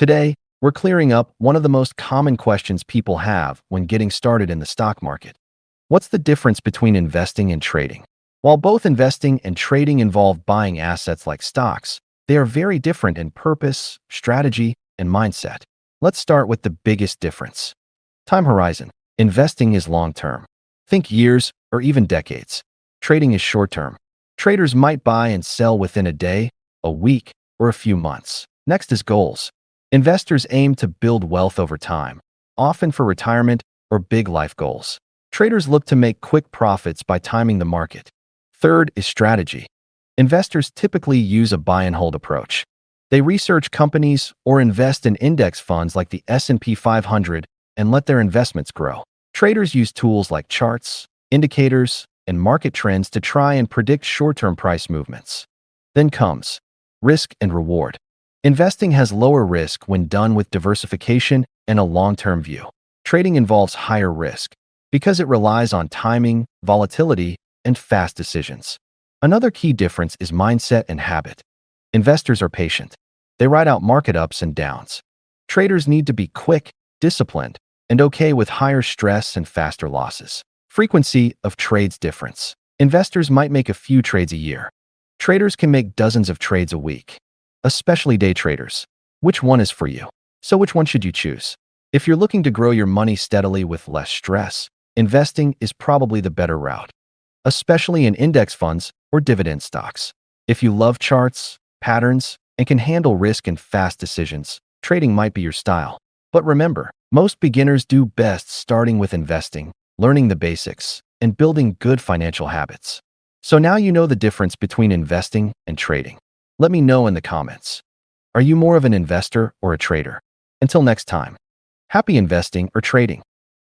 Today, we're clearing up one of the most common questions people have when getting started in the stock market. What's the difference between investing and trading? While both investing and trading involve buying assets like stocks, they are very different in purpose, strategy, and mindset. Let's start with the biggest difference. Time horizon. Investing is long-term. Think years or even decades. Trading is short-term. Traders might buy and sell within a day, a week, or a few months. Next is goals. Investors aim to build wealth over time, often for retirement or big life goals. Traders look to make quick profits by timing the market. Third is strategy. Investors typically use a buy and hold approach. They research companies or invest in index funds like the S&P 500 and let their investments grow. Traders use tools like charts, indicators, and market trends to try and predict short-term price movements. Then comes risk and reward. Investing has lower risk when done with diversification and a long-term view. Trading involves higher risk because it relies on timing, volatility, and fast decisions. Another key difference is mindset and habit. Investors are patient. They ride out market ups and downs. Traders need to be quick, disciplined, and okay with higher stress and faster losses. Frequency of trades difference. Investors might make a few trades a year. Traders can make dozens of trades a week, especially day traders. Which one is for you? So which one should you choose? If you're looking to grow your money steadily with less stress, investing is probably the better route, especially in index funds or dividend stocks. If you love charts, patterns, and can handle risk and fast decisions, trading might be your style. But remember, most beginners do best starting with investing, learning the basics, and building good financial habits. So now you know the difference between investing and trading. Let me know in the comments. Are you more of an investor or a trader? Until next time, happy investing or trading.